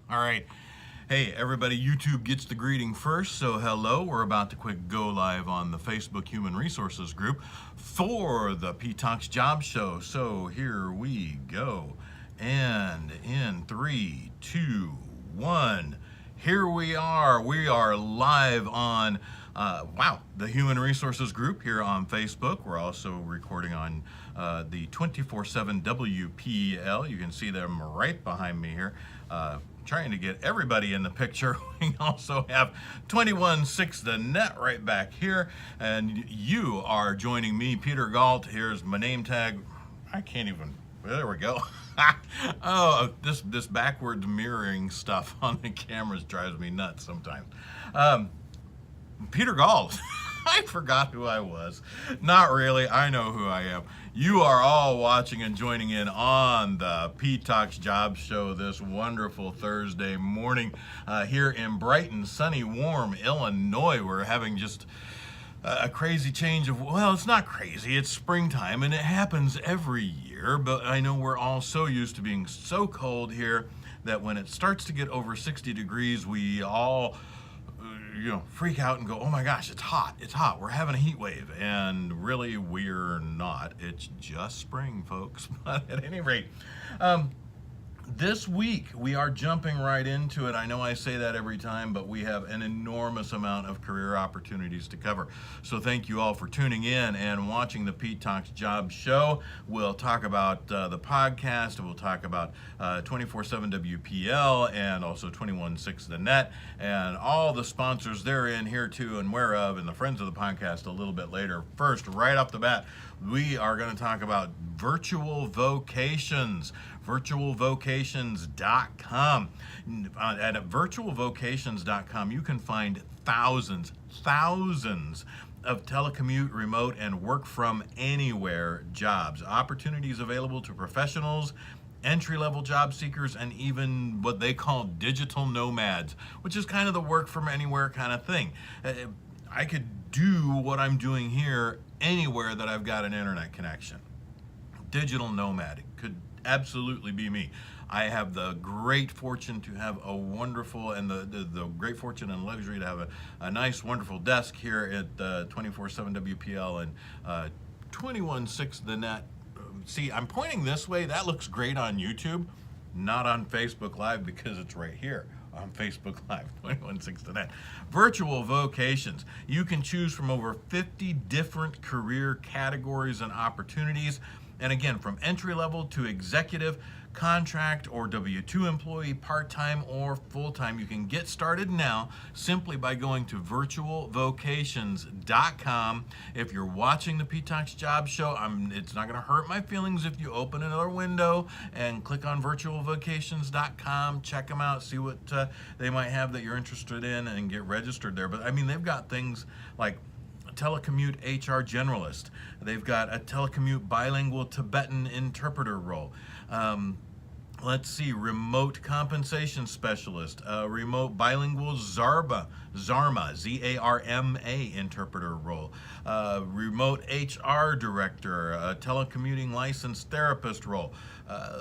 All right. Hey, everybody, YouTube gets the greeting first, so hello. We're about to quick go live on the Facebook Human Resources group for the PeteTalksJobs show. So here we go. And in 3, 2, 1, here we are. We are live on, the Human Resources group here on Facebook. We're also recording on the 24/7 WPL. You can see them right behind me here. Trying to get everybody in the picture. We also have 21/6 the net right back here, and you are joining me, Peter Galt. Here's my name tag. I can't even. There we go. Oh, this backwards mirroring stuff on the cameras drives me nuts sometimes. Peter Galt. I forgot who I was. Not really. I know who I am. You are all watching and joining in on the PeteTalksJobs show this wonderful Thursday morning here in bright and sunny, warm Illinois. We're having just a crazy change of, well, it's not crazy. It's springtime, and it happens every year. But I know we're all so used to being so cold here that when it starts to get over 60 degrees, we all freak out and go, oh my gosh, it's hot, we're having a heat wave. And really, we're not. It's just spring, folks. But at any rate, this week we are jumping right into it. I know I say that every time, but we have an enormous amount of career opportunities to cover. So thank you all for tuning in and watching the PeteTalksJobs show. We'll talk about the podcast. We'll talk about 24/7 WPL and also 21/6 the net and all the sponsors therein, here too and whereof, and the friends of the podcast a little bit later. First, right off the bat, we are going to talk about virtual vocations. virtualvocations.com. At virtualvocations.com, you can find thousands of telecommute, remote, and work from anywhere jobs. Opportunities available to professionals, entry-level job seekers, and even what they call digital nomads, which is kind of the work from anywhere kind of thing. I could do what I'm doing here anywhere that I've got an internet connection. Digital nomad could absolutely be me. I have the great fortune to have a wonderful, and the great fortune and luxury to have a nice, wonderful desk here at 24/7 WPL and 21/6 the net. See, I'm pointing this way. That looks great on YouTube, not on Facebook Live because it's right here on Facebook Live, 21/6 the net. Virtual vocations. You can choose from over 50 different career categories and opportunities. And again, from entry level to executive, contract or W-2 employee, part-time or full-time. You can get started now simply by going to virtualvocations.com. If you're watching the PeteTalksJobs show, it's not going to hurt my feelings if you open another window and click on virtualvocations.com, check them out, see what they might have that you're interested in, and get registered there. But I mean, they've got things like telecommute HR generalist. They've got a telecommute bilingual Tibetan interpreter role. Let's see, remote compensation specialist, remote bilingual Zarma, Z-A-R-M-A interpreter role, remote HR director, a telecommuting licensed therapist role.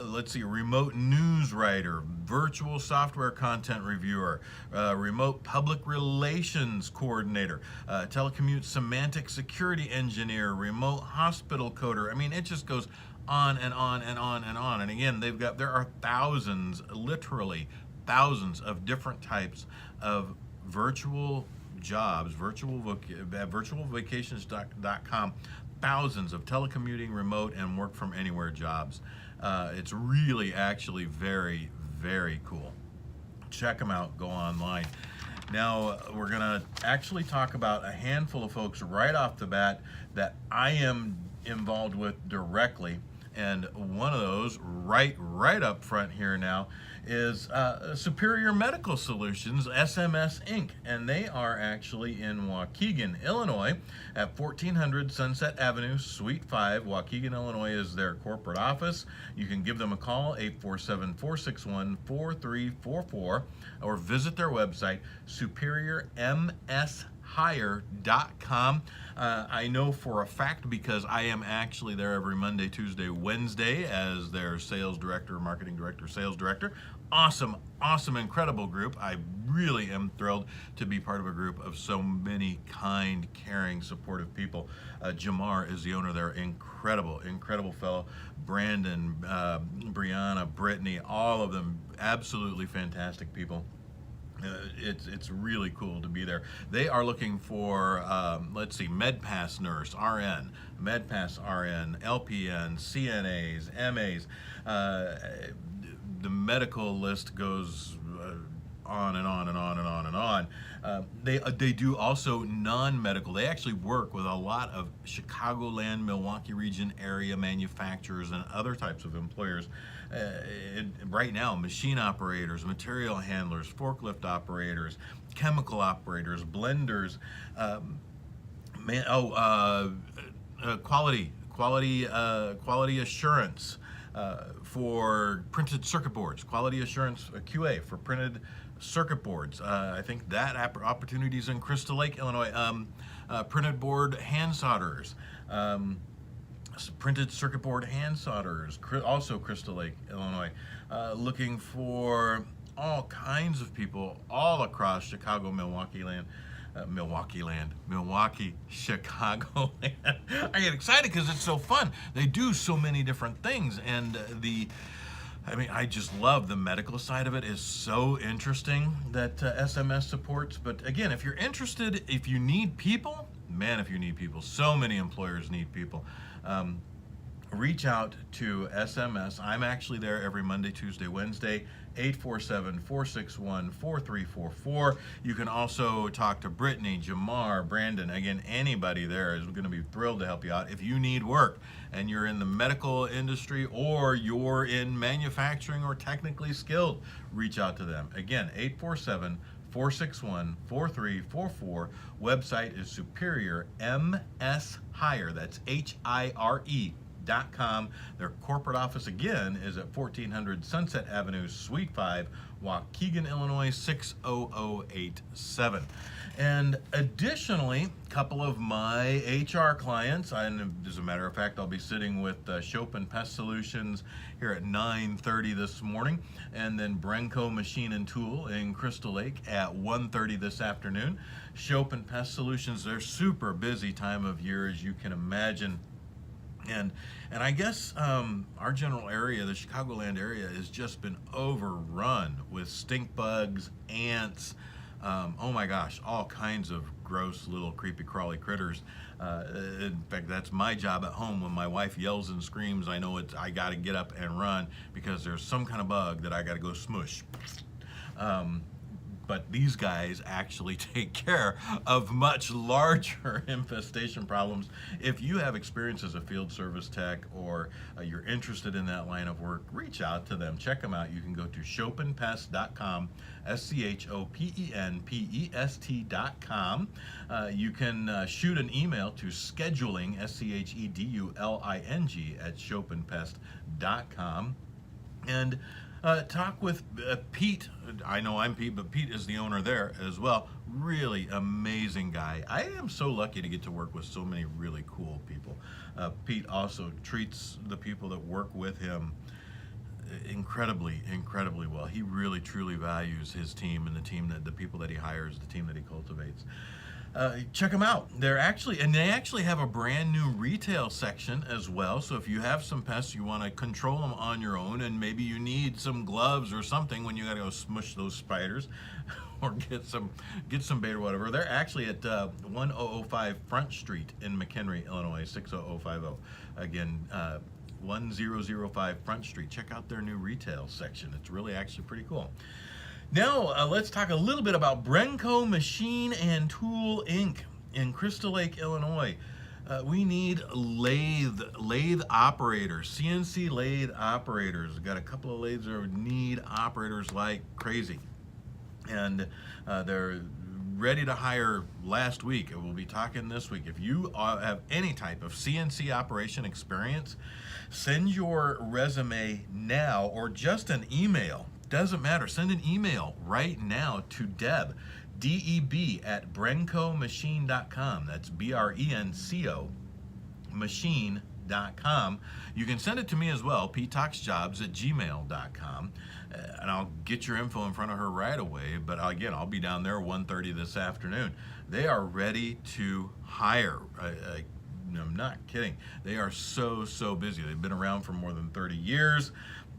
Let's see, remote news writer, virtual software content reviewer, remote public relations coordinator, telecommute semantic security engineer, remote hospital coder. I mean, it just goes on and on and on and on. And again, there are thousands, literally thousands of different types of virtual jobs, virtualvocations.com, thousands of telecommuting, remote, and work from anywhere jobs. It's really actually very, very cool. Check them out, go online. Now, we're going to actually talk about a handful of folks right off the bat that I am involved with directly. And one of those, right up front here now, is Superior Medical Solutions, SMS Inc. And they are actually in Waukegan, Illinois, at 1400 Sunset Avenue, Suite 5. Waukegan, Illinois is their corporate office. You can give them a call, 847-461-4344, or visit their website, superiorms McHenryHire.com. I know for a fact because I am actually there every Monday, Tuesday, Wednesday as their sales director, marketing director, sales director. Awesome, incredible group. I really am thrilled to be part of a group of so many kind, caring, supportive people. Jamar is the owner there. Incredible fellow. Brandon, Brianna, Brittany, all of them absolutely fantastic people. It's really cool to be there. They are looking for, let's see, MedPass nurse, RN, MedPass RN, LPN, CNAs, MAs. The medical list goes on and on and on and on and on. They do also non-medical. They actually work with a lot of Chicagoland, Milwaukee region area manufacturers and other types of employers. Right now, machine operators, material handlers, forklift operators, chemical operators, blenders, quality assurance. For printed circuit boards, quality assurance QA for printed circuit boards. I think that opportunity is in Crystal Lake, Illinois. Printed board hand solderers, printed circuit board hand solderers, also Crystal Lake, Illinois. Looking for all kinds of people all across Chicago, Milwaukee, Chicagoland. I get excited because it's so fun. They do so many different things, and I just love the medical side of it. Is so interesting that SMS supports. But again, if you're interested, if you need people, so many employers need people. Reach out to SMS. I'm actually there every Monday, Tuesday, Wednesday, 847-461-4344. You can also talk to Brittany, Jamar, Brandon. Again, anybody there is going to be thrilled to help you out. If you need work and you're in the medical industry or you're in manufacturing or technically skilled, reach out to them. Again, 847-461-4344. Website is Superior MS Hire. That's HIRE.com. Their corporate office again is at 1400 Sunset Avenue, Suite 5, Waukegan, Illinois 60087. And additionally, a couple of my HR clients, and as a matter of fact, I'll be sitting with Chopin Pest Solutions here at 9:30 this morning, and then Brenco Machine and Tool in Crystal Lake at 1:30 this afternoon. Chopin Pest Solutions, they're super busy time of year, as you can imagine. And I guess our general area, the Chicagoland area, has just been overrun with stink bugs, ants, oh my gosh, all kinds of gross little creepy crawly critters. In fact, that's my job at home. When my wife yells and screams, I know I got to get up and run because there's some kind of bug that I got to go smush. But these guys actually take care of much larger infestation problems. If you have experience as a field service tech or you're interested in that line of work, reach out to them. Check them out. You can go to chopinpest.com, SCHOPENPEST.com. You can shoot an email to scheduling, SCHEDULING, at chopinpest.com. And talk with Pete. I know I'm Pete, but Pete is the owner there as well. Really amazing guy. I am so lucky to get to work with so many really cool people. Pete also treats the people that work with him incredibly well. He really truly values his team and the people that he hires, the team that he cultivates. Check them out. They actually have a brand new retail section as well. So if you have some pests, you want to control them on your own, and maybe you need some gloves or something when you got to go smush those spiders, or get some bait or whatever. They're actually at 1005 Front Street in McHenry, Illinois 60050. Again, 1005 Front Street. Check out their new retail section. It's really actually pretty cool. Now, let's talk a little bit about Brenco Machine and Tool Inc. in Crystal Lake, Illinois. We need lathe operators, CNC lathe operators. We've got a couple of lathes that need operators like crazy. And they're ready to hire last week. We'll be talking this week. If you have any type of CNC operation experience, send your resume now or just an email. Doesn't matter. Send an email right now to Deb, DEB@brencomachine.com. That's BRENCO machine.com. You can send it to me as well, PeteTalksJobs@gmail.com, and I'll get your info in front of her right away. But again, I'll be down there 1:30 this afternoon. They are ready to hire. I'm not kidding. They are so busy. They've been around for more than 30 years.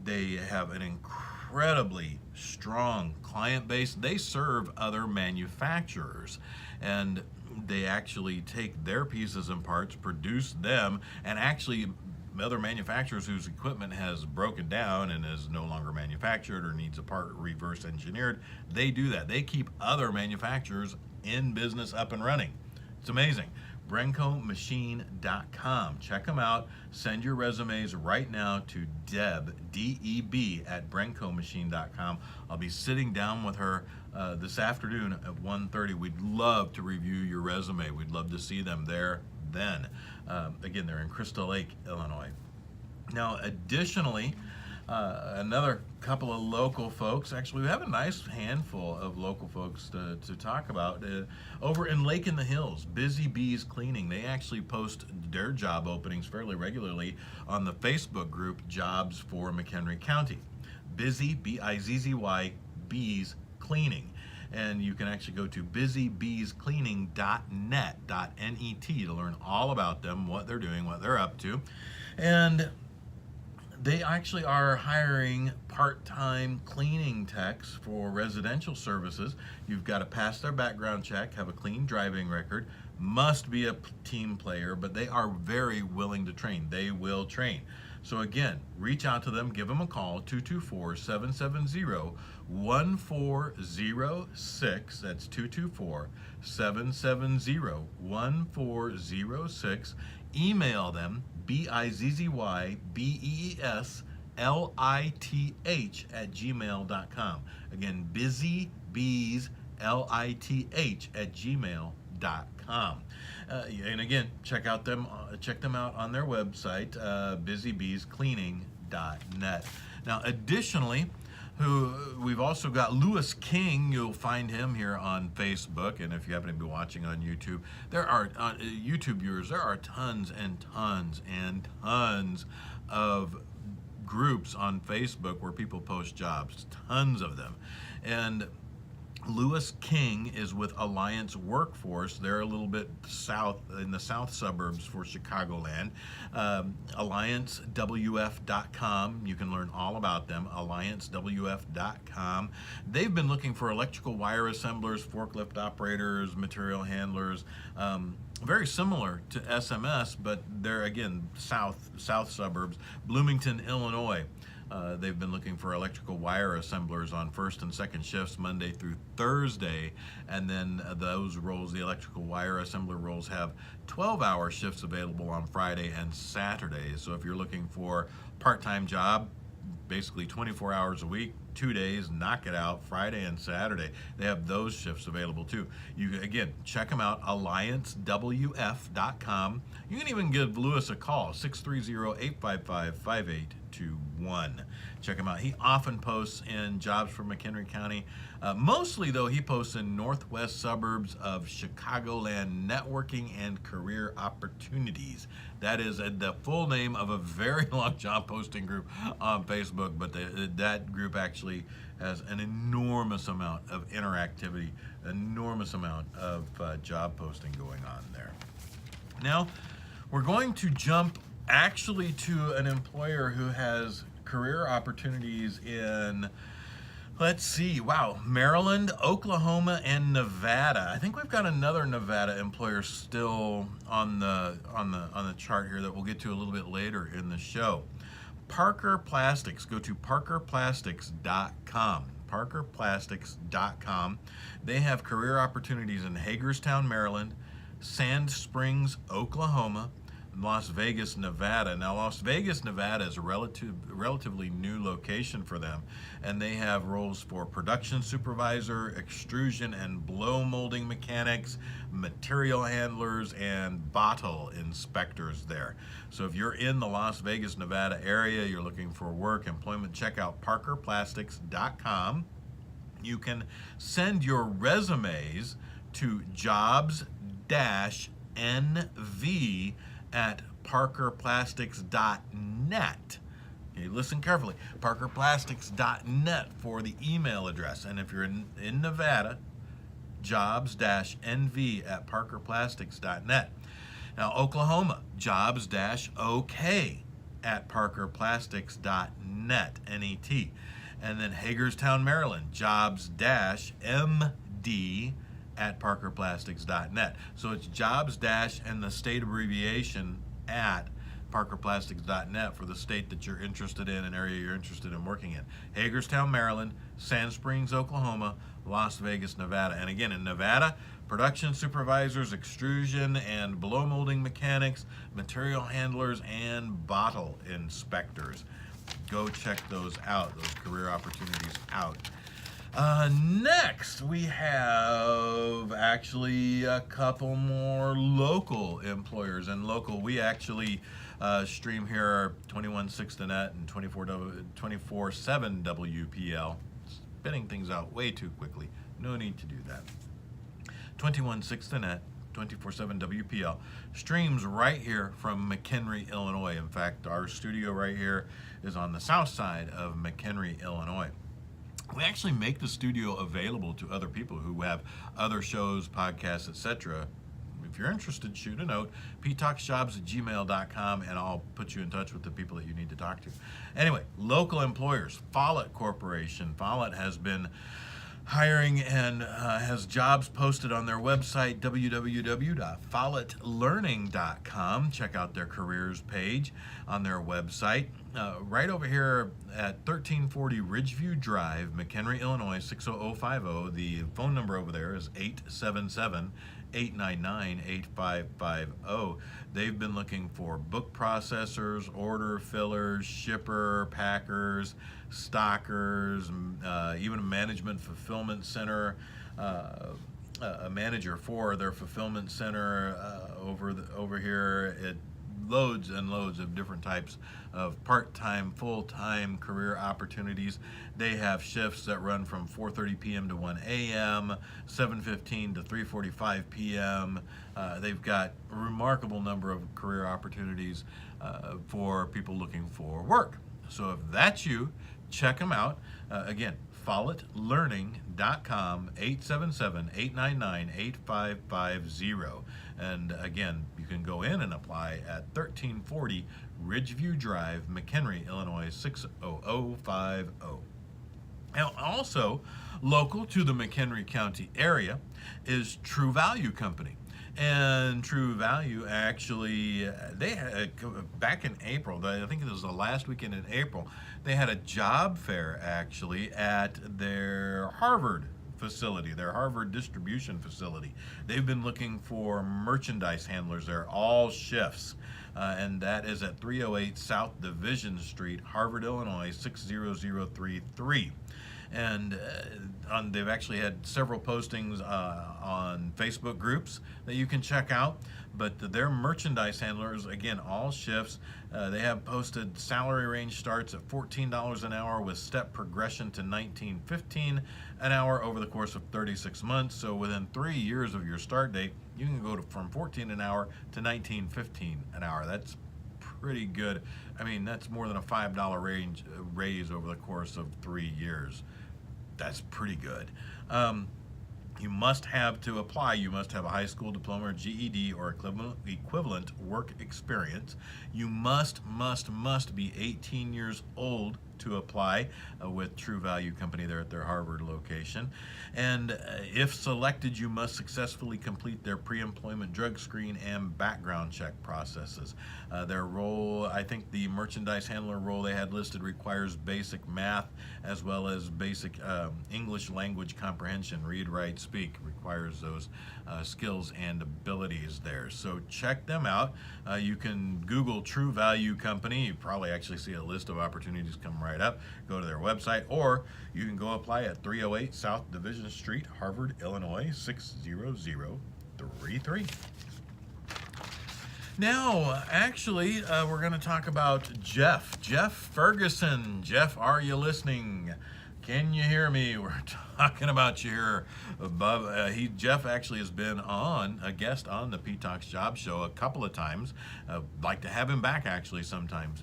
They have an incredibly strong client base. They serve other manufacturers, and they actually take their pieces and parts, produce them, and actually other manufacturers whose equipment has broken down and is no longer manufactured or needs a part reverse engineered, they do that. They keep other manufacturers in business up and running. It's amazing. BrencoMachine.com. Check them out. Send your resumes right now to Deb, DEB@BrencoMachine.com. I'll be sitting down with her this afternoon at 1:30. We'd love to review your resume. We'd love to see them there then. Again, they're in Crystal Lake, Illinois. Now, additionally, another couple of local folks. Actually, we have a nice handful of local folks to talk about. Over in Lake in the Hills, Busy Bees Cleaning. They actually post their job openings fairly regularly on the Facebook group Jobs for McHenry County. Busy, B-I-Z-Z-Y, Bees Cleaning. And you can actually go to busybeescleaning.net to learn all about them, what they're doing, what they're up to. And they actually are hiring part-time cleaning techs for residential services. You've got to pass their background check, have a clean driving record, must be a team player, but they are very willing to train. They will train. So again, reach out to them, give them a call, 224-770-1406. That's 224-770-1406. Email them, BIZZYBEESLITH@gmail.com. Again, busybeeslith@gmail.com. And again, check them out on their website, busybeescleaning.net. Now, additionally, we've also got Lewis King. You'll find him here on Facebook, and if you happen to be watching on YouTube, there are YouTube viewers. There are tons and tons and tons of groups on Facebook where people post jobs. Tons of them, and Lewis King is with Alliance Workforce. They're a little bit south, in the south suburbs for Chicagoland. AllianceWF.com. You can learn all about them. AllianceWF.com. They've been looking for electrical wire assemblers, forklift operators, material handlers. Very similar to SMS, but they're again south suburbs. Bloomington, Illinois. They've been looking for electrical wire assemblers on first and second shifts Monday through Thursday, and then those roles, the electrical wire assembler roles, have 12-hour shifts available on Friday and Saturday. So if you're looking for part-time job, basically 24 hours a week, 2 days, knock it out, Friday and Saturday, they have those shifts available too. You again, check them out, AllianceWF.com. You can even give Lewis a call, 630-855-5821. Check him out. He often posts in Jobs for McHenry County. Mostly, though, he posts in northwest suburbs of Chicagoland networking and career opportunities. That is the full name of a very long job posting group on Facebook, but that group actually has an enormous amount of interactivity, enormous amount of job posting going on there. Now, we're going to jump actually to an employer who has career opportunities in, let's see, wow, Maryland, Oklahoma, and Nevada. I think we've got another Nevada employer still on the chart here that we'll get to a little bit later in the show. Parker Plastics. Go to parkerplastics.com. parkerplastics.com. They have career opportunities in Hagerstown, Maryland, Sand Springs, Oklahoma, Las Vegas, Nevada. Now, Las Vegas, Nevada is a relatively new location for them, and they have roles for production supervisor, extrusion and blow molding mechanics, material handlers, and bottle inspectors there. So if you're in the Las Vegas, Nevada area, you're looking for work, employment, check out parkerplastics.com. You can send your resumes to jobs-nv@parkerplastics.net. Okay, listen carefully. parkerplastics.net for the email address. And if you're in Nevada, jobs-nv@parkerplastics.net. Now, Oklahoma, jobs-ok@parkerplastics.net, N-E-T. And then Hagerstown, Maryland, jobs-md@parkerplastics.net. So it's jobs- and the state abbreviation at parkerplastics.net for the state that you're interested in, an area you're interested in working in. Hagerstown, Maryland, Sand Springs, Oklahoma, Las Vegas, Nevada. And again, in Nevada, production supervisors, extrusion and blow molding mechanics, material handlers, and bottle inspectors. Go check those out, those career opportunities out. Next, we have actually a couple more local employers. And local, we actually stream here 21.6 The Net and 24/7 WPL. Spinning things out way too quickly. No need to do that. 21.6 The Net, 24/7 WPL streams right here from McHenry, Illinois. In fact, our studio right here is on the south side of McHenry, Illinois. We actually make the studio available to other people who have other shows, podcasts, etc. If you're interested, shoot a note, PeteTalksJobs@gmail.com, and I'll put you in touch with the people that you need to talk to. Anyway, local employers, Follett Corporation. Follett has been hiring and has jobs posted on their website, www.follettlearning.com. Check out their careers page on their website. Right over here at 1340 Ridgeview Drive, McHenry, Illinois, 60050. The phone number over there is 877-899-8550. They've been looking for book processors, order fillers, shipper, packers, stockers, even a management fulfillment center, a manager for their fulfillment center over here. Loads and loads of different types of part-time, full-time career opportunities. They have shifts that run from 4:30 p.m. to 1 a.m., 7:15 to 3:45 p.m. They've got a remarkable number of career opportunities for people looking for work. So if that's you, check them out. Again, FollettLearning.com, 877-899-8550. And again, you can go in and apply at 1340 Ridgeview Drive, McHenry, Illinois, 60050. Now, also local to the McHenry County area is True Value Company. And True Value actually, they had, back in April, I think it was the last weekend in April, they had a job fair actually at their Harvard facility, their Harvard distribution facility. They've been looking for merchandise handlers there, all shifts. And that is at 308 South Division Street, Harvard, Illinois, 60033. And they've actually had several postings on Facebook groups that you can check out. But their merchandise handlers, again, all shifts. They have posted salary range starts at $14 an hour with step progression to $19.15 an hour over the course of 36 months. So within 3 years of your start date, you can go from $14 an hour to $19.15 an hour. That's pretty good. I mean, that's more than a $5 raise over the course of 3 years. That's pretty good. You must have to apply. You must have a high school diploma or GED or equivalent work experience. You must be 18 years old to apply with True Value Company there at their Harvard location. And if selected, you must successfully complete their pre-employment drug screen and background check processes. Their role, I think the merchandise handler role they had listed requires basic math as well as basic English language comprehension, read, write, speak, requires those skills and abilities there. So check them out. You can Google True Value Company. You probably actually see a list of opportunities come right up. Go to their website, or you can go apply at 308 South Division Street, Harvard, Illinois, 60033. Now, actually, we're going to talk about Jeff Ferguson. Jeff, are you listening? Can you hear me? We're talking about you here above. Jeff actually has been on a guest on the Pete Talks Job Show a couple of times. Like to have him back actually sometimes.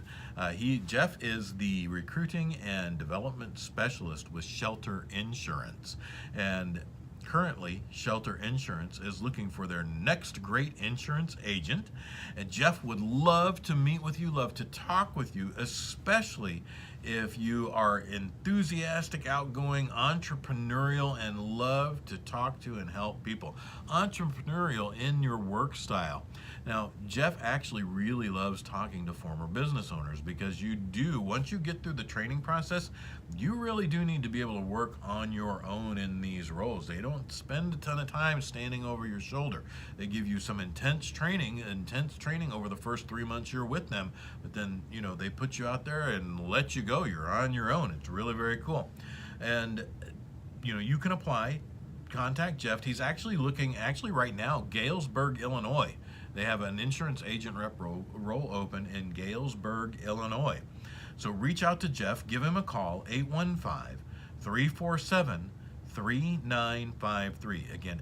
Jeff is the recruiting and development specialist with Shelter Insurance, and currently, Shelter Insurance is looking for their next great insurance agent. And Jeff would love to meet with you, love to talk with you, especially if you are enthusiastic, outgoing, entrepreneurial, and love to talk to and help people. Entrepreneurial in your work style. Now, Jeff actually really loves talking to former business owners because once you get through the training process, you really do need to be able to work on your own in these roles. They don't spend a ton of time standing over your shoulder. They give you some intense training over the first 3 months you're with them, but then, they put you out there and let you go. You're on your own. It's really very cool. And, you can apply, contact Jeff. He's actually looking, right now, Galesburg, Illinois. They have an insurance agent rep role open in Galesburg, Illinois. So reach out to Jeff, give him a call, 815-347-3953. Again,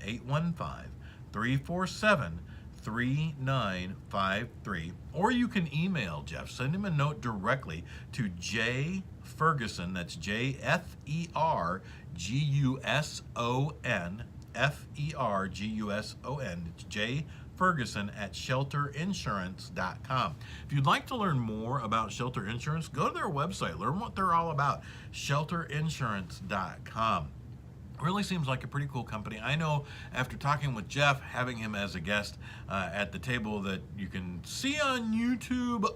815-347-3953. Or you can email Jeff, send him a note directly to J Ferguson, that's J-F-E-R-G-U-S-O-N, F-E-R-G-U-S-O-N, it's J Ferguson at shelterinsurance.com. If you'd like to learn more about Shelter Insurance, go to their website, learn what they're all about, shelterinsurance.com. Really seems like a pretty cool company. I know after talking with Jeff, having him as a guest at the table that you can see on YouTube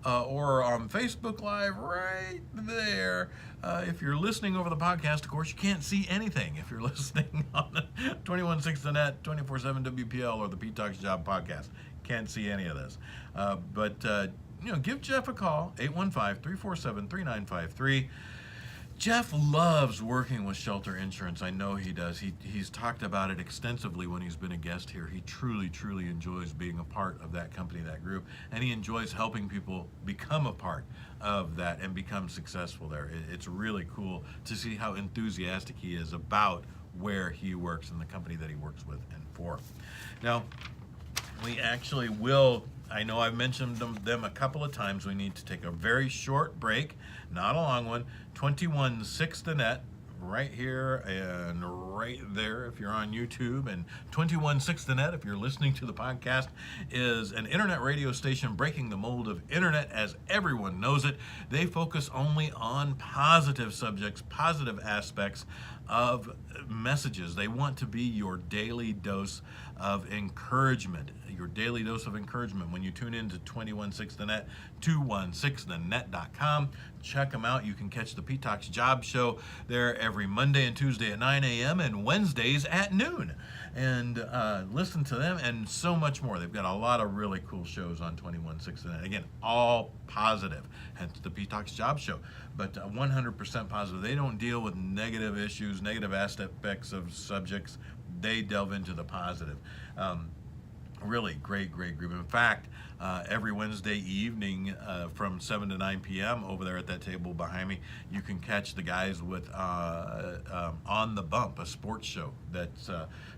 or on Facebook Live right there. If you're listening over the podcast, of course, you can't see anything. If you're listening on 216 The Net, 24/7 WPL, or the Pete Talks Job podcast, can't see any of this. But give Jeff a call, 815-347-3953. Jeff loves working with Shelter Insurance. I know he does. He's talked about it extensively when he's been a guest here. He truly, truly enjoys being a part of that company, that group, and he enjoys helping people become a part of that and become successful there. It's really cool to see how enthusiastic he is about where he works and the company that he works with and for. Now, we actually will, I know I've mentioned them a couple of times. We need to take a very short break, not a long one. 216 The Net, right here and right there if you're on YouTube, and 216 The Net if you're listening to the podcast, is an internet radio station breaking the mold of internet as everyone knows it. They focus only on positive subjects, positive aspects of messages. They want to be your daily dose of encouragement. Your daily dose of encouragement when you tune in to 216 The Net, 216thenet.com. Check them out. You can catch the Pete Talks Job Show there every Monday and Tuesday at 9 a.m. and Wednesdays at noon. And listen to them and so much more. They've got a lot of really cool shows on 216 The Net. Again, all positive, hence the Pete Talks Job Show. But 100% positive. They don't deal with negative issues, negative aspects of subjects. They delve into the positive. Really great group. In fact, every Wednesday evening from 7 to 9 p.m. over there at that table behind me, you can catch the guys with On the Bump, a sports show that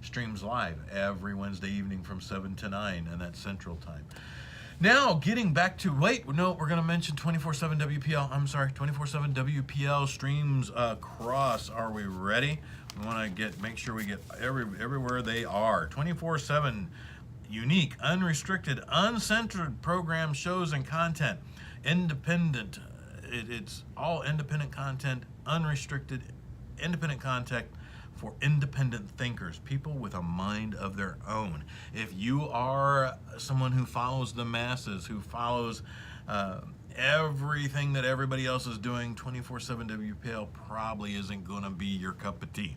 streams live every Wednesday evening from 7 to 9, and that's Central Time. Now, getting back to, we're going to mention 24/7 WPL. I'm sorry, 24/7 WPL streams across. Are we ready? We want to make sure we get everywhere they are. 24/7 unique, unrestricted, uncensored programs, shows, and content. Independent. It's all independent content, unrestricted, independent content for independent thinkers, people with a mind of their own. If you are someone who follows the masses, who follows everything that everybody else is doing, 24/7 WPL probably isn't going to be your cup of tea.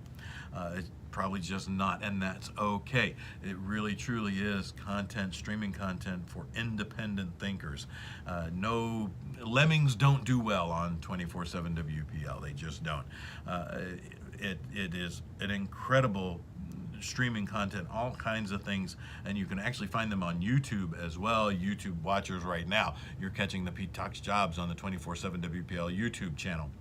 It's probably just not, and that's okay. It really truly is content, streaming content for independent thinkers. No, lemmings don't do well on 24/7 WPL. They just don't. It is an incredible streaming content, all kinds of things, and you can actually find them on YouTube as well. YouTube watchers right now, you're catching the Pete Talks Jobs on the 24/7 WPL YouTube channel.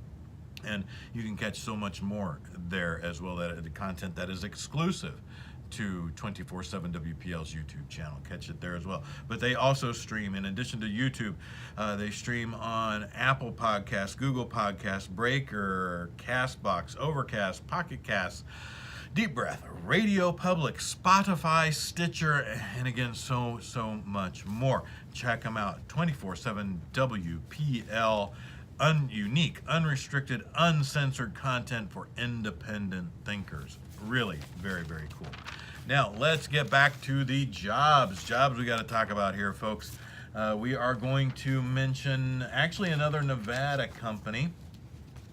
And you can catch so much more there as well, that the content that is exclusive to 24/7 WPL's YouTube channel. Catch it there as well. But they also stream, in addition to YouTube, they stream on Apple Podcasts, Google Podcasts, Breaker, Castbox, Overcast, Pocket Casts, Deep Breath, Radio Public, Spotify, Stitcher, and again, so much more. Check them out. 24/7 WPL. Unique, unrestricted, uncensored content for independent thinkers. Really very, very cool. Now, let's get back to the jobs. Jobs we got to talk about here, folks. We are going to mention actually another Nevada company.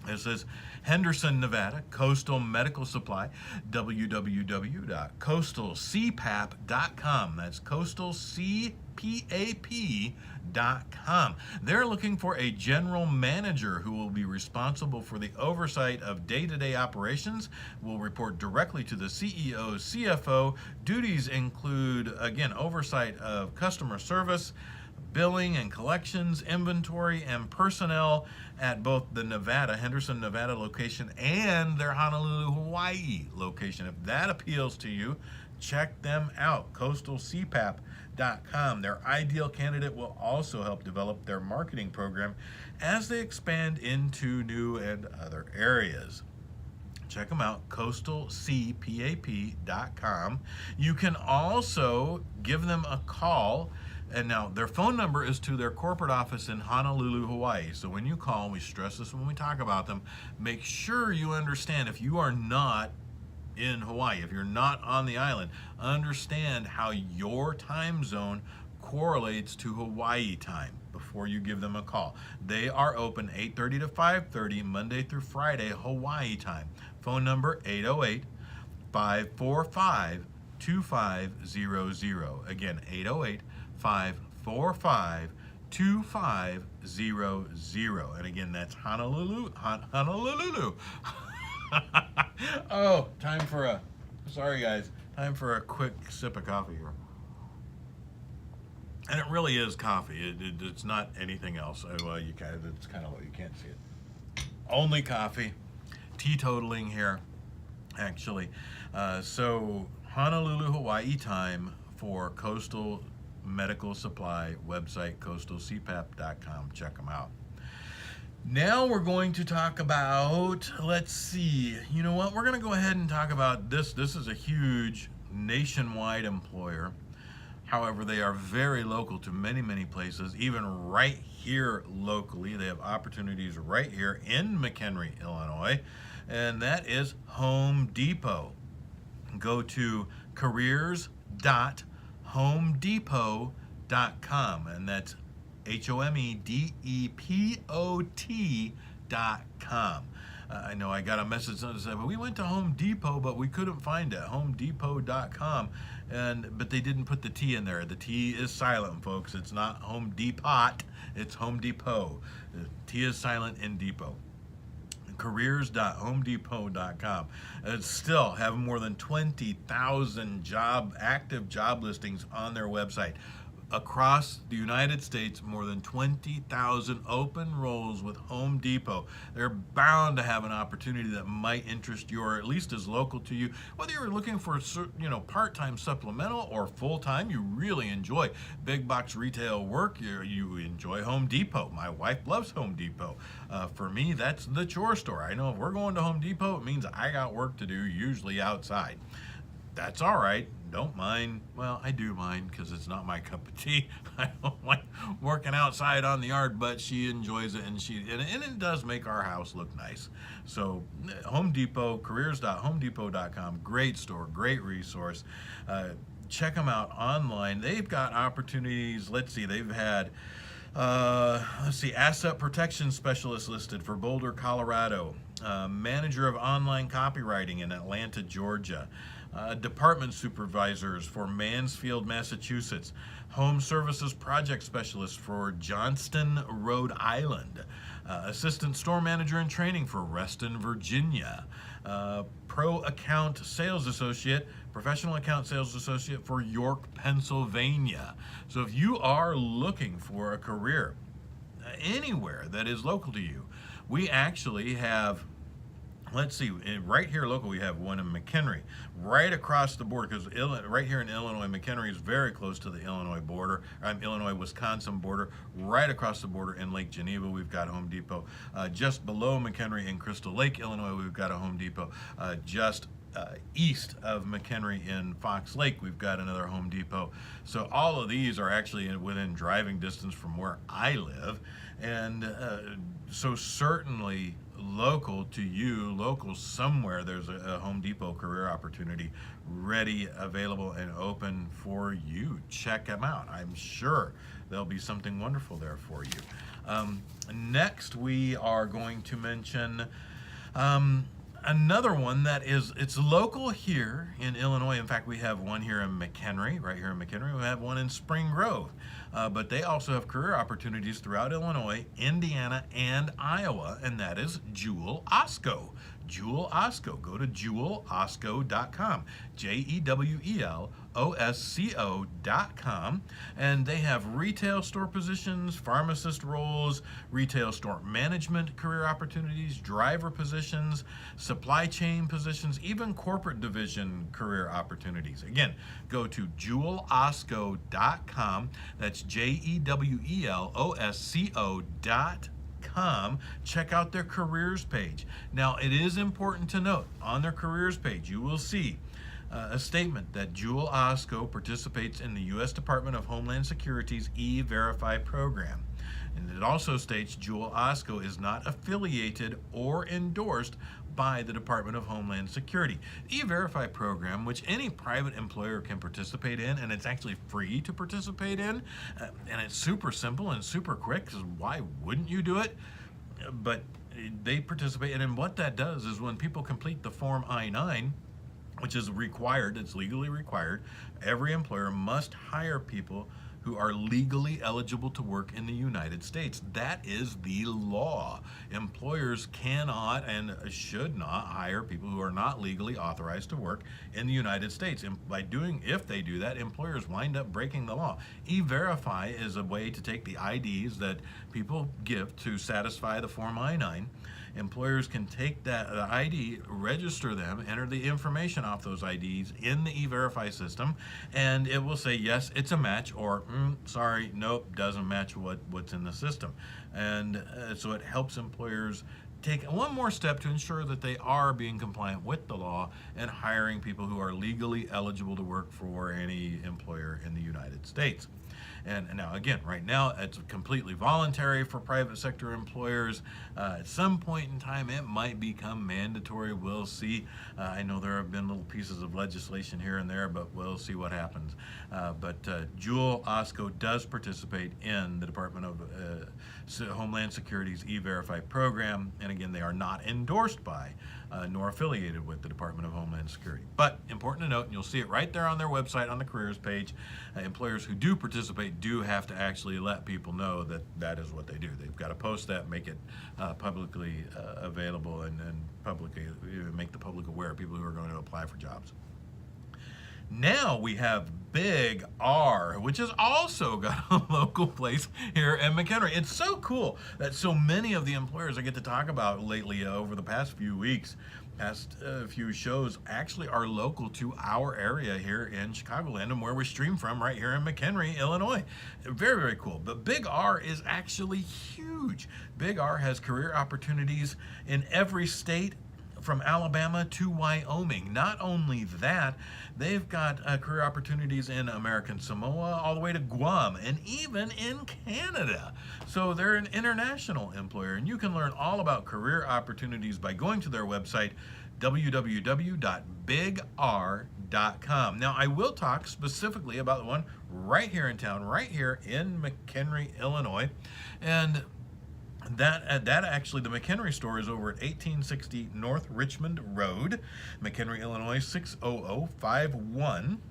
This is Henderson, Nevada, Coastal Medical Supply, www.coastalcpap.com. That's coastalcpap.com. They're looking for a general manager who will be responsible for the oversight of day-to-day operations, will report directly to the CEO, CFO. Duties include, again, oversight of customer service, billing and collections, inventory, and personnel at both the Henderson, Nevada location and their Honolulu, Hawaii location. If that appeals to you, check them out, coastalcpap.com. Their ideal candidate will also help develop their marketing program as they expand into new and other areas. Check them out, coastalcpap.com. You can also give them a call. And now their phone number is to their corporate office in Honolulu, Hawaii. So when you call, we stress this when we talk about them, make sure you understand if you are not in Hawaii, if you're not on the island, understand how your time zone correlates to Hawaii time before you give them a call. They are open 8:30 to 5:30, Monday through Friday, Hawaii time. Phone number 808-545-2500. Again, 808-545-2500. And again, that's Honolulu. Oh, time for a quick sip of coffee here. And it really is coffee. It's not anything else. Well, it's kind of low. You can't see it. Only coffee. Teetotaling here, actually. So Honolulu, Hawaii time for Coastal Medical Supply website, coastalcpap.com. Check them out. Now we're going to talk about, let's see, you know what? We're going to go ahead and talk about this. This is a huge nationwide employer. However, they are very local to many, many places, even right here locally. They have opportunities right here in McHenry, Illinois, and that is Home Depot. Go to careers.homedepot.com, and that's HOMEDEPOT.com. I know I got a message that said, but we went to Home Depot, but we couldn't find it. HomeDepot.com, but they didn't put the T in there. The T is silent, folks. It's not Home Depot. It's Home Depot. The T is silent in Depot. Careers.homedepot.com. Still have more than 20,000 active job listings on their website. Across the United States, more than 20,000 open roles with Home Depot. They're bound to have an opportunity that might interest you, or at least is local to you. Whether you're looking for, part-time supplemental or full-time, you really enjoy big box retail work. You enjoy Home Depot. My wife loves Home Depot. For me, that's the chore store. I know if we're going to Home Depot, it means I got work to do, usually outside. That's all right. Don't mind. Well, I do mind because it's not my cup of tea. I don't like working outside on the yard, but she enjoys it, and it does make our house look nice. So Home Depot, careers.homedepot.com, great store, great resource. Check them out online. They've got opportunities. Let's see, they've had asset protection specialist listed for Boulder, Colorado, manager of online copywriting in Atlanta, Georgia, department supervisors for Mansfield, Massachusetts, home services project specialist for Johnston, Rhode Island, assistant store manager in training for Reston, Virginia, pro account sales associate, professional account sales associate for York, Pennsylvania. So if you are looking for a career anywhere that is local to you, We actually have, let's see, right here local, we have one in McHenry, right across the border, because right here in Illinois, McHenry is very close to the Illinois border, Illinois-Wisconsin border. Right across the border in Lake Geneva, we've got Home Depot. Just below McHenry in Crystal Lake, Illinois, we've got a Home Depot. Just east of McHenry in Fox Lake, we've got another Home Depot. So all of these are actually within driving distance from where I live. And so certainly local to you, local somewhere, there's a Home Depot career opportunity ready, available, and open for you. Check them out. I'm sure there'll be something wonderful there for you. Next, we are going to mention another one that it's local here in Illinois. In fact, we have one here in McHenry, right here in McHenry. We have one in Spring Grove. But they also have career opportunities throughout Illinois, Indiana, and Iowa, and that is Jewel Osco. Jewel Osco. Go to jewelosco.com, JEWELOSCO.com, and they have retail store positions, pharmacist roles, retail store management career opportunities, driver positions, supply chain positions, even corporate division career opportunities. Again, go to jewelosco.com. That's JEWELOSCO.com. Check out their careers page. Now, it is important to note, on their careers page, you will see a statement that Jewel Osco participates in the U.S. Department of Homeland Security's E-Verify program. And it also states Jewel Osco is not affiliated or endorsed by the Department of Homeland Security. The E-Verify program, which any private employer can participate in, and it's actually free to participate in, and it's super simple and super quick, because why wouldn't you do it? But they participate, and then what that does is when people complete the Form I-9, which is required, it's legally required, every employer must hire people who are legally eligible to work in the United States. That is the law. Employers cannot and should not hire people who are not legally authorized to work in the United States. And if they do that, employers wind up breaking the law. E-Verify is a way to take the IDs that people give to satisfy the Form I-9. Employers can take that ID, register them, enter the information off those IDs in the E-Verify system, and it will say, yes, it's a match, or sorry, nope, doesn't match what's in the system. And so it helps employers take one more step to ensure that they are being compliant with the law and hiring people who are legally eligible to work for any employer in the United States. And now, again, right now, it's completely voluntary for private sector employers. At some point in time, it might become mandatory. We'll see. I know there have been little pieces of legislation here and there, but we'll see what happens. But Jewel Osco does participate in the Department of Homeland Security's E-Verify program. And again, they are not endorsed by nor affiliated with the Department of Homeland Security. But important to note, and you'll see it right there on their website on the careers page, employers who do participate do have to actually let people know that that is what they do. They've got to post that, make it publicly available, and publicly make the public aware of people who are going to apply for jobs. Now we have Big R, which has also got a local place here in McHenry. It's so cool that so many of the employers I get to talk about lately over the past few weeks, past few shows, actually are local to our area here in Chicagoland and where we stream from right here in McHenry, Illinois. Very, very cool. But Big R is actually huge. Big R has career opportunities in every state from Alabama to Wyoming. Not only that, they've got career opportunities in American Samoa all the way to Guam and even in Canada. So they're an international employer, and you can learn all about career opportunities by going to their website, www.bigr.com. Now, I will talk specifically about the one right here in town, right here in McHenry, Illinois. And that actually, the McHenry store is over at 1860 North Richmond Road, McHenry, Illinois 60051.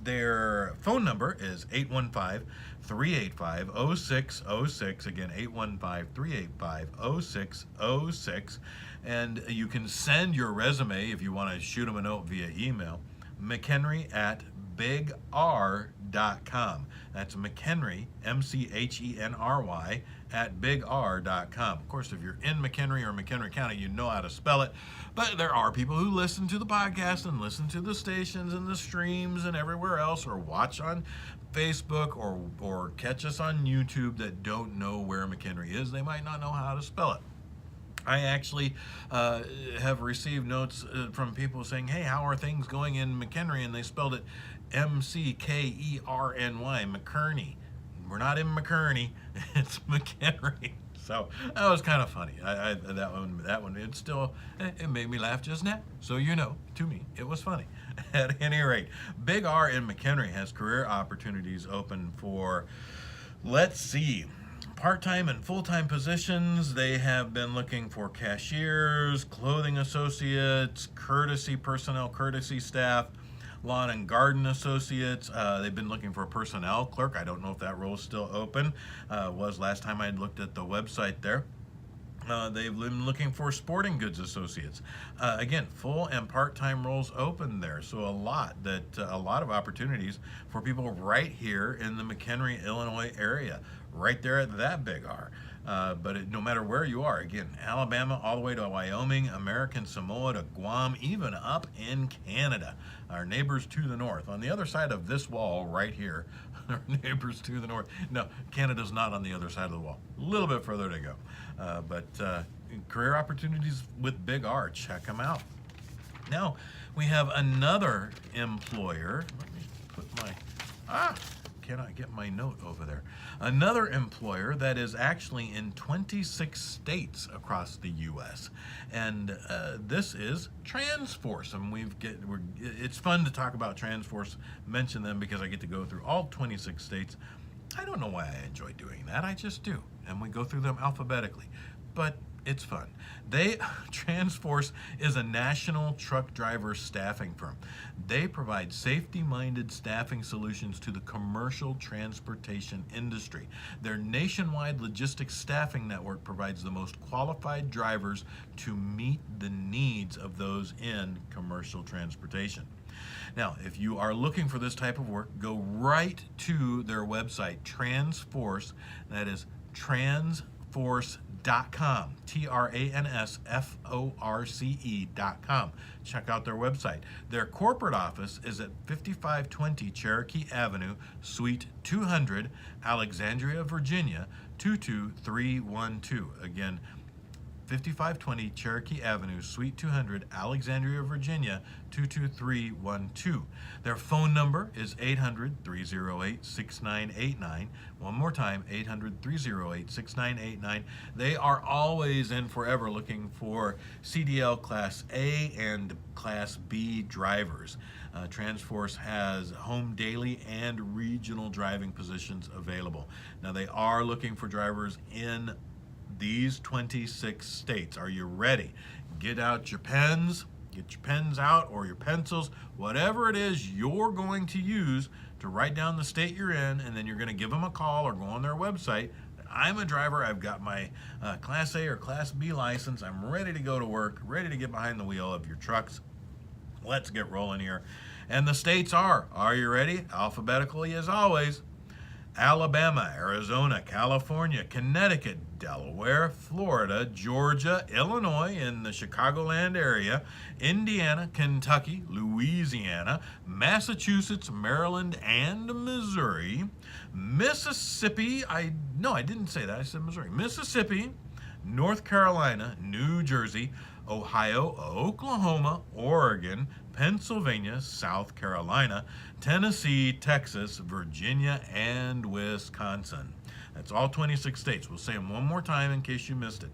Their phone number is 815-385-0606. Again, 815-385-0606. And you can send your resume if you want to shoot them a note via email. McHenry at bigr.com. That's McHenry, McHenry, at bigr.com. Of course, if you're in McHenry or McHenry County, you know how to spell it. But there are people who listen to the podcast and listen to the stations and the streams and everywhere else, or watch on Facebook or catch us on YouTube that don't know where McHenry is. They might not know how to spell it. I actually have received notes from people saying, hey, how are things going in McHenry? And they spelled it McKerny, McKerny. We're not in McKerny, it's McHenry. So that was kind of funny. That one, it made me laugh just now. So to me, it was funny. At any rate, Big R in McHenry has career opportunities open for, let's see, part-time and full-time positions. They have been looking for cashiers, clothing associates, courtesy personnel, courtesy staff, lawn and garden associates. They've been looking for a personnel clerk. I don't know if that role is still open. Was last time I looked at the website there. They've been looking for sporting goods associates. Again, full and part-time roles open there. So a lot of opportunities for people right here in the McHenry, Illinois area, right there at that Big R. But no matter where you are, again, Alabama all the way to Wyoming, American Samoa to Guam, even up in Canada, our neighbors to the north. On the other side of this wall right here, our neighbors to the north. No, Canada's not on the other side of the wall. A little bit further to go. But career opportunities with Big R, check them out. Now, we have another employer. Let me put my, cannot get my note over there. Another employer that is actually in 26 states across the U.S. And this is Transforce. And it's fun to talk about Transforce, mention them because I get to go through all 26 states. I don't know why I enjoy doing that. I just do. And we go through them alphabetically. But it's fun. Transforce is a national truck driver staffing firm. They provide safety-minded staffing solutions to the commercial transportation industry. Their nationwide logistics staffing network provides the most qualified drivers to meet the needs of those in commercial transportation. Now, if you are looking for this type of work, go right to their website, Transforce. That is transforce.com, Transforce.com. Check out their website. Their corporate office is at 5520 Cherokee Avenue, Suite 200, Alexandria, Virginia, 22312. Again, 5520 Cherokee Avenue, Suite 200, Alexandria, Virginia, 22312. Their phone number is 800-308-6989. One more time, 800-308-6989. They are always and forever looking for CDL Class A and Class B drivers. Transforce has home daily and regional driving positions available. Now, they are looking for drivers in these 26 states. Are you ready? Get out your pens, get your pens out or your pencils, whatever it is you're going to use to write down the state you're in, and then you're going to give them a call or go on their website. I'm a driver. I've got my Class A or Class B license. I'm ready to go to work, ready to get behind the wheel of your trucks. Let's get rolling here. And the states are you ready? Alphabetically as always. Alabama, Arizona, California, Connecticut, Delaware, Florida, Georgia, Illinois in the Chicagoland area, Indiana, Kentucky, Louisiana, Massachusetts, Maryland, and Missouri, Mississippi, I didn't say that, I said Missouri, Mississippi, North Carolina, New Jersey, Ohio, Oklahoma, Oregon, Pennsylvania, South Carolina, Tennessee, Texas, Virginia, and Wisconsin. That's all 26 states. We'll say them one more time in case you missed it.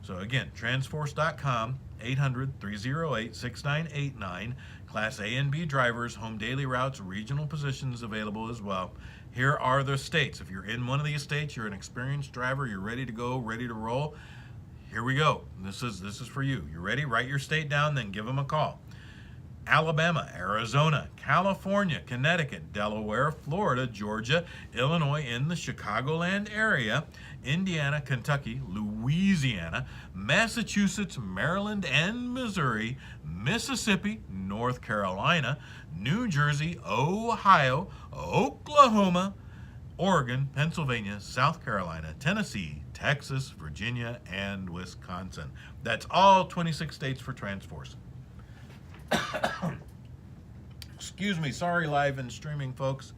So again, Transforce.com, 800-308-6989. Class A and B drivers, home daily routes, regional positions available as well. Here are the states. If you're in one of these states, you're an experienced driver, you're ready to go, ready to roll. Here we go. This is for you. You ready? Write your state down, then give them a call. Alabama, Arizona, California, Connecticut, Delaware, Florida, Georgia, Illinois in the Chicagoland area, Indiana, Kentucky, Louisiana, Massachusetts, Maryland, and Missouri, Mississippi, North Carolina, New Jersey, Ohio, Oklahoma, Oregon, Pennsylvania, South Carolina, Tennessee, Texas, Virginia, and Wisconsin. That's all 26 states for TransForce. Excuse me, sorry, live and streaming folks.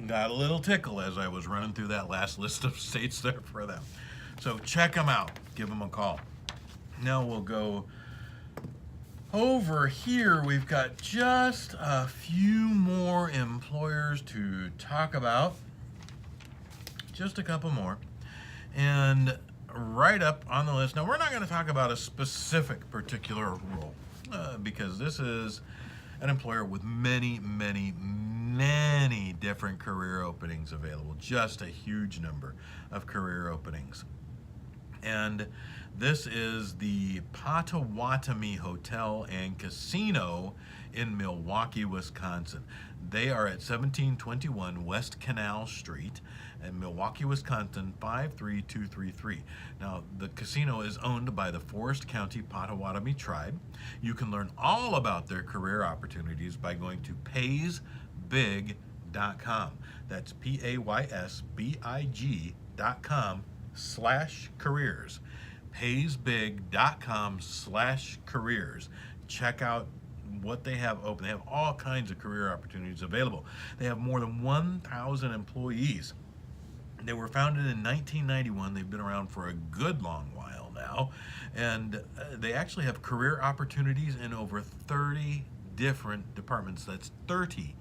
Got a little tickle as I was running through that last list of states there for them. So check them out, give them a call. Now we'll go over here. We've got just a few more employers to talk about. Just a couple more. And right up on the list. Now, we're not going to talk about a specific particular role because this is an employer with many, many, many different career openings available. Just a huge number of career openings. And this is the Potawatomi Hotel and Casino in Milwaukee, Wisconsin. They are at 1721 West Canal Street in Milwaukee, Wisconsin, 53233. Now, the casino is owned by the Forest County Potawatomi tribe. You can learn all about their career opportunities by going to paysbig.com. That's paysbig.com/careers. paysbig.com/careers. Check out what they have open. They have all kinds of career opportunities available. They have more than 1,000 employees. They were founded in 1991. They've been around for a good long while now. And they actually have career opportunities in over 30 different departments. That's 30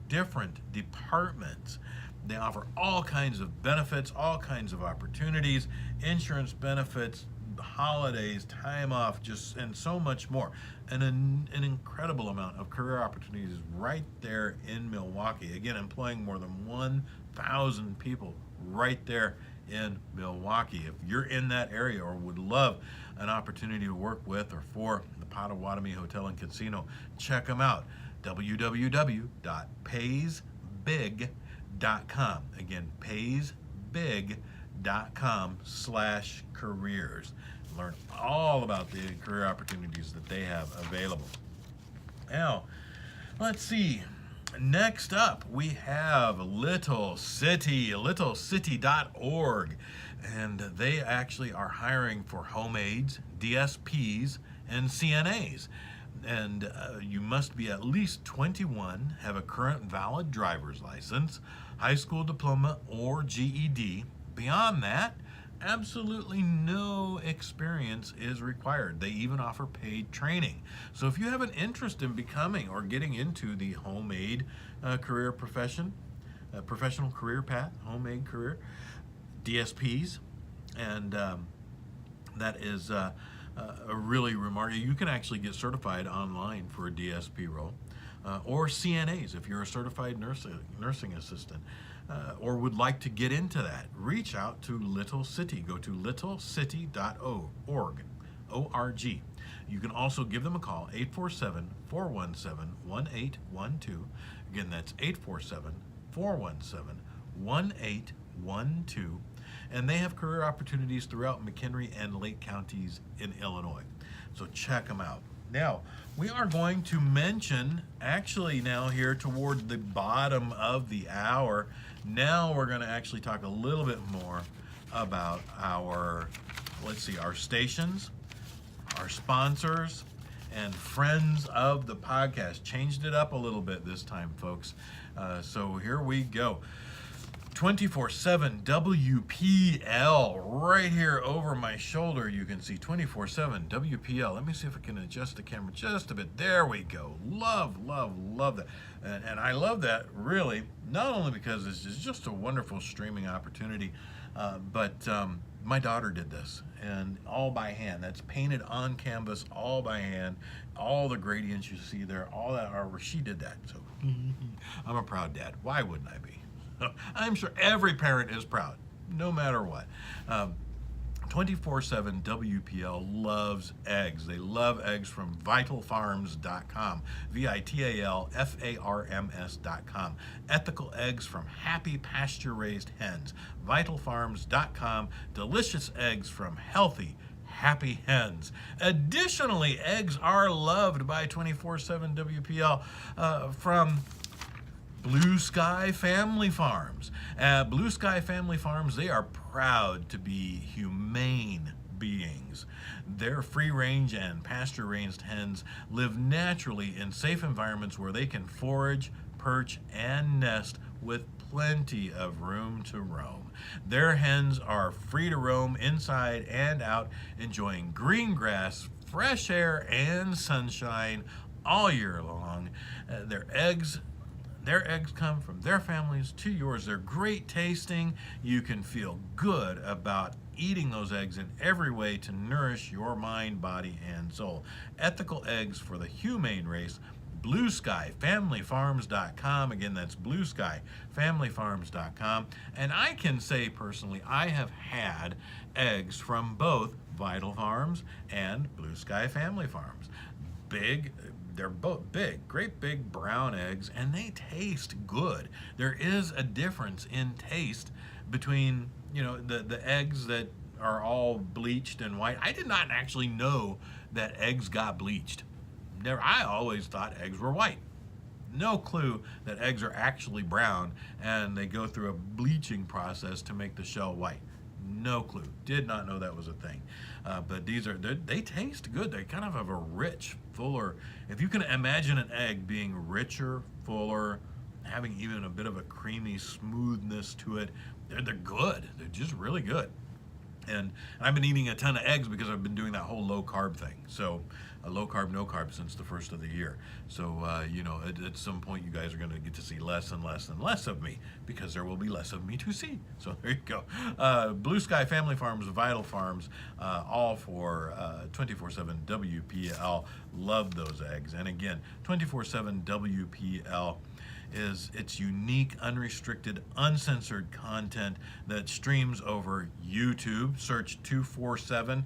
different departments. They offer all kinds of benefits, all kinds of opportunities, insurance benefits, holidays, time off, and so much more. And an incredible amount of career opportunities right there in Milwaukee. Again, employing more than 1,000 people right there in Milwaukee. If you're in that area or would love an opportunity to work with or for the Potawatomi Hotel and Casino, check them out. www.paysbig.com. Again, paysbig.com/careers. Learn all about the career opportunities that they have available. Now, let's see. Next up, we have Little City, littlecity.org. And they actually are hiring for home aides, DSPs, and CNAs. And you must be at least 21, have a current valid driver's license, high school diploma, or GED. Beyond that, absolutely no experience is required. They even offer paid training. So if you have an interest in becoming or getting into the home aid career profession, professional career path, home aid career, DSPs, and that is a really remarkable. You can actually get certified online for a DSP role, or CNAs if you're a certified nursing assistant. Or would like to get into that, reach out to Little City. Go to littlecity.org. O-R-G. You can also give them a call, 847-417-1812. Again, that's 847-417-1812. And they have career opportunities throughout McHenry and Lake counties in Illinois. So check them out. Now, we are going to mention, actually now here toward the bottom of the hour, now we're going to actually talk a little bit more about our, our stations, our sponsors, and friends of the podcast. Changed it up a little bit this time, folks. So here we go. 24/7 WPL right here over my shoulder. You can see 24/7 WPL. Let me see if I can adjust the camera just a bit. There we go. Love that. And I love that, really, not only because this is just a wonderful streaming opportunity, but my daughter did this, and all by hand. That's painted on canvas, all by hand. All the gradients you see there, all that artwork, she did that. So I'm a proud dad. Why wouldn't I be? I'm sure every parent is proud, no matter what. 24/7 WPL loves eggs. They love eggs from vitalfarms.com, vitalfarms.com. Ethical eggs from happy pasture-raised hens, vitalfarms.com. Delicious eggs from healthy, happy hens. Additionally, eggs are loved by 24/7 WPL from Blue Sky Family Farms. At Blue Sky Family Farms, they are proud to be humane beings. Their free-range and pasture-raised hens live naturally in safe environments where they can forage, perch, and nest with plenty of room to roam. Their hens are free to roam inside and out, enjoying green grass, fresh air, and sunshine all year long. Their eggs come from their families to yours. They're great tasting. You can feel good about eating those eggs in every way to nourish your mind, body, and soul. Ethical eggs for the humane race. BlueSkyFamilyFarms.com. Again, that's BlueSkyFamilyFarms.com. And I can say personally, I have had eggs from both Vital Farms and Blue Sky Family Farms. They're both big, great big brown eggs, and they taste good. There is a difference in taste between, the eggs that are all bleached and white. I did not actually know that eggs got bleached. I always thought eggs were white. No clue that eggs are actually brown and they go through a bleaching process to make the shell white. No clue. Did not know that was a thing. But they taste good. They kind of have a rich, fuller, if you can imagine an egg being richer, fuller, having even a bit of a creamy smoothness to it, they're good. They're just really good. And I've been eating a ton of eggs because I've been doing that whole low carb thing. So low carb, no carb since the first of the year. So, at some point you guys are going to get to see less and less and less of me because there will be less of me to see. So there you go. Blue Sky Family Farms, Vital Farms, all for 24/7 WPL. Love those eggs. And again, 24/7 WPL is its unique, unrestricted, uncensored content that streams over YouTube. Search 24/7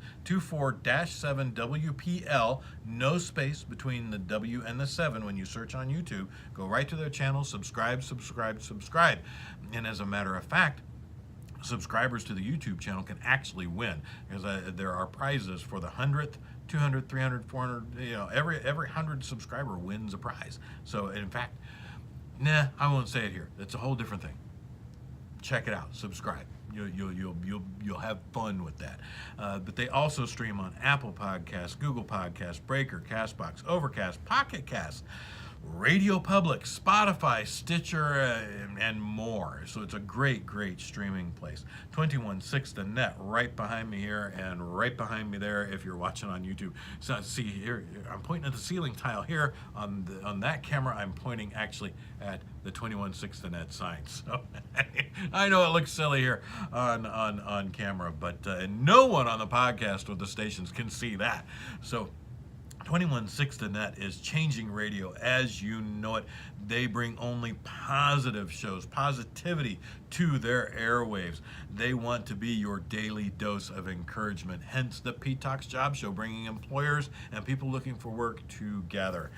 WPL, no space between the W and the 7 when you search on YouTube. Go right to their channel, subscribe. And as a matter of fact, subscribers to the YouTube channel can actually win, because there are prizes for the 100th, 200, 300, 400, every 100 subscriber wins a prize. So in fact, I won't say it here. It's a whole different thing. Check it out. Subscribe. You'll have fun with that. But they also stream on Apple Podcasts, Google Podcasts, Breaker, Castbox, Overcast, Pocket Cast, Radio Public, Spotify, Stitcher, and more. So it's a great streaming place. 216 The Net right behind me here and right behind me there if you're watching on YouTube. So see here, I'm pointing at the ceiling tile here. On that camera, I'm pointing actually at the 216 The Net sign. So I know it looks silly here on camera, but no one on the podcast or the stations can see that. So 216 The Net is changing radio as you know it. They bring only positive shows, positivity to their airwaves. They want to be your daily dose of encouragement. Hence the Pete Talks Job Show, bringing employers and people looking for work together.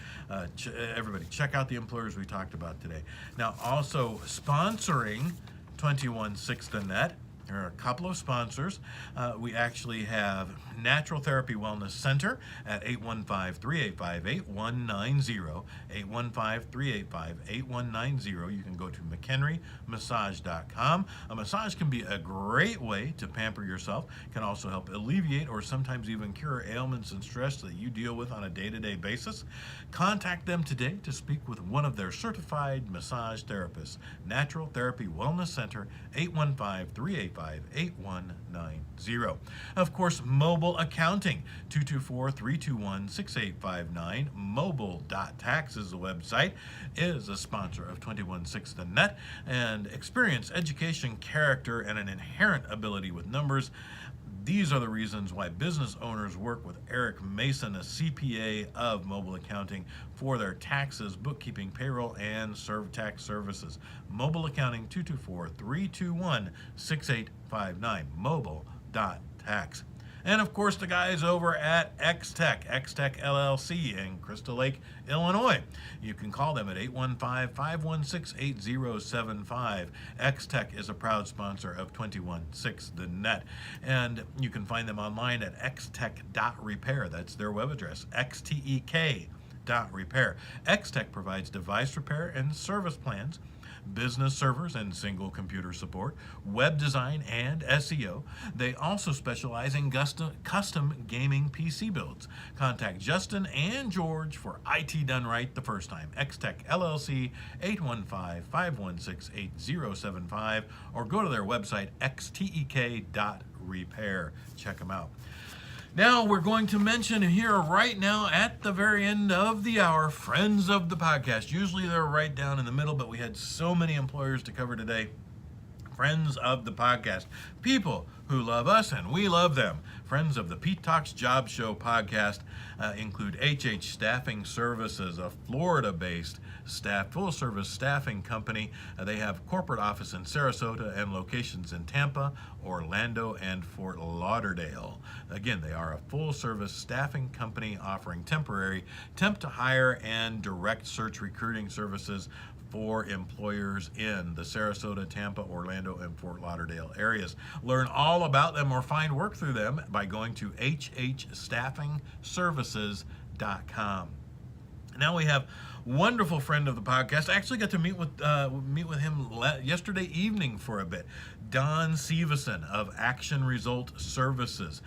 Everybody, check out the employers we talked about today. Now, also sponsoring 216 The Net, there are a couple of sponsors. We actually have Natural Therapy Wellness Center at 815-385-8190, 815-385-8190. You can go to McHenryMassage.com. A massage can be a great way to pamper yourself. It can also help alleviate or sometimes even cure ailments and stress that you deal with on a day-to-day basis. Contact them today to speak with one of their certified massage therapists. Natural Therapy Wellness Center, 815-385-8190. Of course, Mobile Accounting, 224-321-6859. Mobile.tax is the website, is a sponsor of 216 The Net, and experience, education, character, and an inherent ability with numbers. These are the reasons why business owners work with Eric Mason, a CPA of Mobile Accounting, for their taxes, bookkeeping, payroll, and tax services. Mobile Accounting, 224-321-6859. Mobile.tax. tax. And of course, the guys over at X-Tech LLC in Crystal Lake, Illinois. You can call them at 815-516-8075. X-Tech is a proud sponsor of 216 The Net. And you can find them online at xtech.repair. That's their web address, xtek.repair. X-Tech provides device repair and service plans, business servers and single computer support, web design, and SEO. They also specialize in custom gaming PC builds. Contact Justin and George for IT done right the first time. X-Tech LLC, 815-516-8075, or go to their website, xtek.repair. Check them out. Now, we're going to mention here right now at the very end of the hour, friends of the podcast. Usually they're right down in the middle, but we had so many employers to cover today. Friends of the podcast, people who love us and we love them. Friends of the Pete Talks Job Show podcast include HH Staffing Services, a Florida-based full-service staffing company. They have corporate office in Sarasota and locations in Tampa, Orlando, and Fort Lauderdale. Again, they are a full-service staffing company offering temporary, temp-to-hire, and direct search recruiting services for employers in the Sarasota, Tampa, Orlando, and Fort Lauderdale areas. Learn all about them or find work through them by going to hhstaffingservices.com. Now we have wonderful friend of the podcast. I actually got to meet with him yesterday evening for a bit. Don Sivesind of Action Result Services.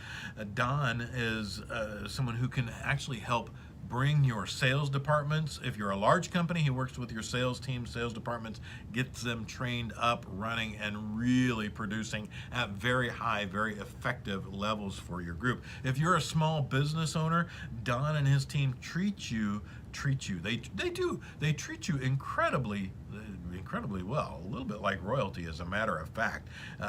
Don is someone who can actually help bring your sales departments. If you're a large company, he works with your sales team, sales departments, gets them trained up, running, and really producing at very high, very effective levels for your group. If you're a small business owner, Don and his team treat you. They treat you incredibly well, a little bit like royalty, as a matter of fact.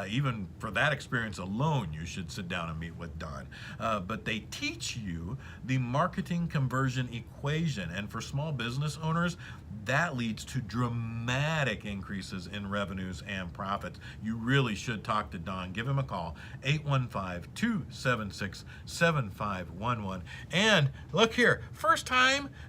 Even for that experience alone, you should sit down and meet with Don. But they teach you the marketing conversion equation, and for small business owners, that leads to dramatic increases in revenues and profits. You really should talk to Don. Give him a call, 815-276-7511. And look here,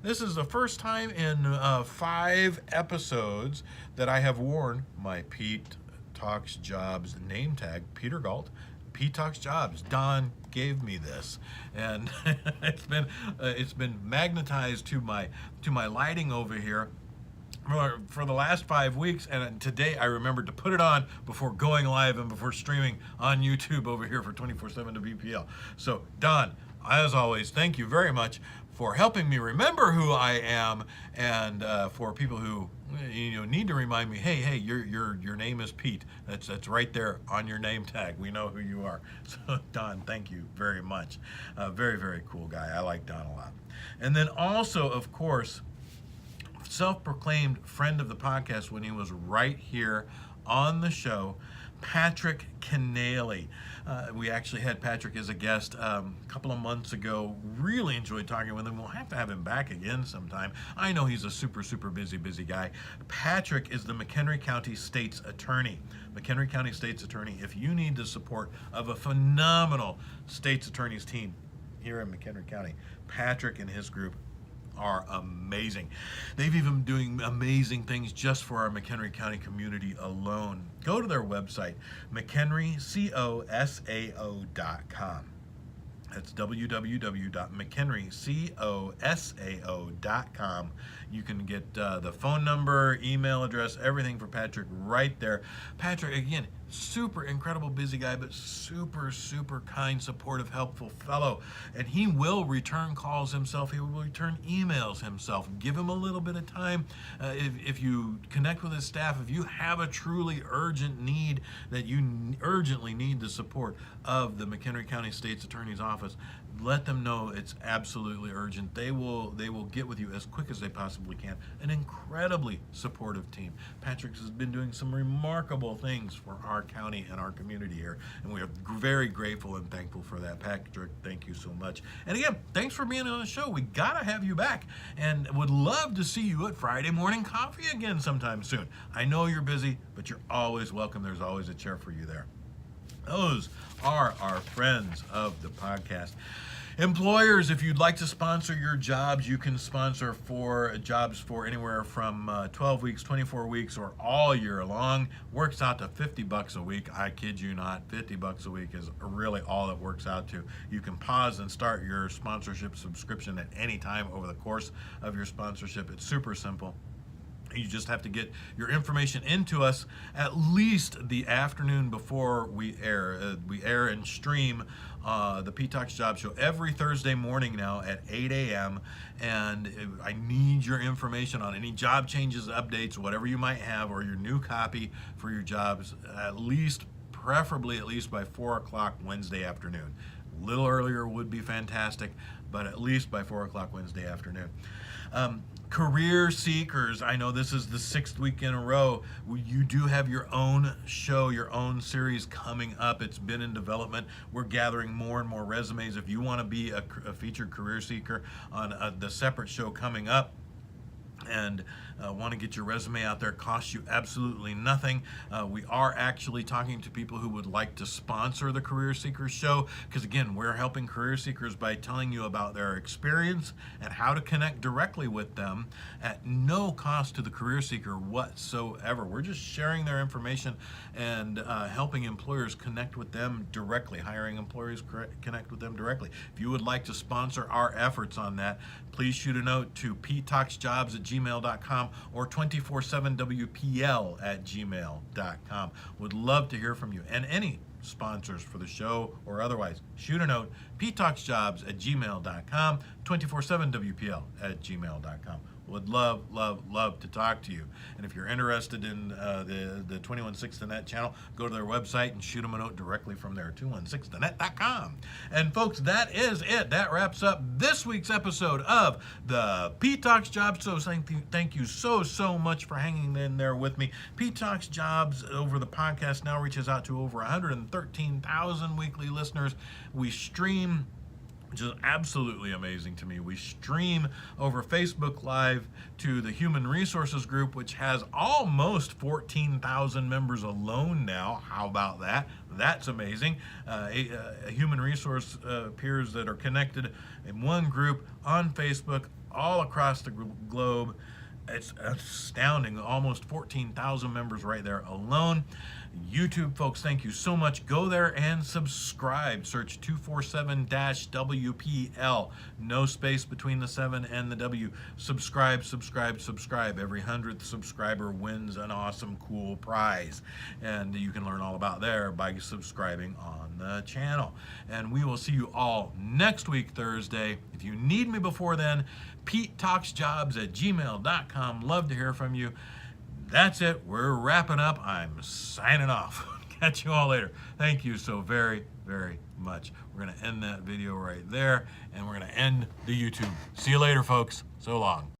this is the first time in 5 episodes that I have worn my Pete Talks Jobs name tag, Peter Galt. Pete Talks Jobs. Don gave me this, and it's been magnetized to my lighting over here for the last 5 weeks, and today I remembered to put it on before going live and before streaming on YouTube over here for 24/7 to BPL. So Don, as always, thank you very much for helping me remember who I am, and for people who need to remind me, hey, your name is Pete. That's right there on your name tag. We know who you are. So Don, thank you very much. Very, very cool guy. I like Don a lot. And then also, of course, self-proclaimed friend of the podcast when he was right here on the show, Patrick Kenneally. We actually had Patrick as a guest a couple of months ago. Really enjoyed talking with him. We'll have to have him back again sometime. I know he's a super, super busy guy. Patrick is the McHenry County State's Attorney. McHenry County State's Attorney. If you need the support of a phenomenal State's Attorney's team here in McHenry County, Patrick and his group are amazing. They've even been doing amazing things just for our McHenry County community alone. Go to their website, McHenryCosao.com. That's www.McHenryCosao.com. You can get the phone number, email address, everything for Patrick right there. Patrick, again, super incredible busy guy, but super, super kind, supportive, helpful fellow. And he will return calls himself. He will return emails himself. Give him a little bit of time. If you connect with his staff, if you have a truly urgent need that you urgently need the support of the McHenry County State's Attorney's Office, let them know it's absolutely urgent. They will get with you as quick as they possibly can. An incredibly supportive team. Patrick has been doing some remarkable things for our county and our community here, and we are very grateful and thankful for that. Patrick, thank you so much. And again, thanks for being on the show. We gotta have you back, and would love to see you at Friday Morning Coffee again sometime soon. I know you're busy, but you're always welcome. There's always a chair for you there. Those are our friends of the podcast. Employers, if you'd like to sponsor your jobs, you can sponsor for jobs for anywhere from 12 weeks, 24 weeks, or all year long. Works out to $50 a week. I kid you not, $50 a week is really all it works out to. You can pause and start your sponsorship subscription at any time over the course of your sponsorship. It's super simple. You just have to get your information into us at least the afternoon before we air. We air and stream the Pete Talks Job Show every Thursday morning now at 8 a.m. And I need your information on any job changes, updates, whatever you might have, or your new copy for your jobs, preferably at least by 4 o'clock Wednesday afternoon. A little earlier would be fantastic, but at least by 4 o'clock Wednesday afternoon. Career seekers, I know this is the 6th week in a row. You do have your own show, your own series coming up. It's been in development. We're gathering more and more resumes. If you want to be a featured career seeker on the separate show coming up, and want to get your resume out there, costs you absolutely nothing. We are actually talking to people who would like to sponsor the Career Seekers show, because again, we're helping career seekers by telling you about their experience and how to connect directly with them at no cost to the career seeker whatsoever. We're just sharing their information and helping employers connect with them directly, hiring employers connect with them directly. If you would like to sponsor our efforts on that, please shoot a note to PeteTalksJobs@gmail.com or 247WPL@gmail.com. Would love to hear from you. And any sponsors for the show or otherwise, shoot a note, PeteTalksJobs@gmail.com, 247WPL@gmail.com. Would love to talk to you. And if you're interested in the 216thenet channel, go to their website and shoot them a note directly from there, 216thenet.com. And folks, that is it. That wraps up this week's episode of the Pete Talks Jobs. So thank you so much for hanging in there with me. Pete Talks Jobs over the podcast now reaches out to over 113,000 weekly listeners. We stream, which is absolutely amazing to me. We stream over Facebook Live to the Human Resources Group, which has almost 14,000 members alone now. How about that? That's amazing. Human resource peers that are connected in one group on Facebook all across the globe. It's astounding. Almost 14,000 members right there alone. YouTube folks, thank you so much. Go there and subscribe. Search 247-WPL. No space between the 7 and the W. Subscribe. Every 100th subscriber wins an awesome, cool prize. And you can learn all about there by subscribing on the channel. And we will see you all next week, Thursday. If you need me before then, PeteTalksJobs@gmail.com. Love to hear from you. That's it. We're wrapping up. I'm signing off. Catch you all later. Thank you so very much. We're going to end that video right there, and we're going to end the YouTube. See you later, folks. So long.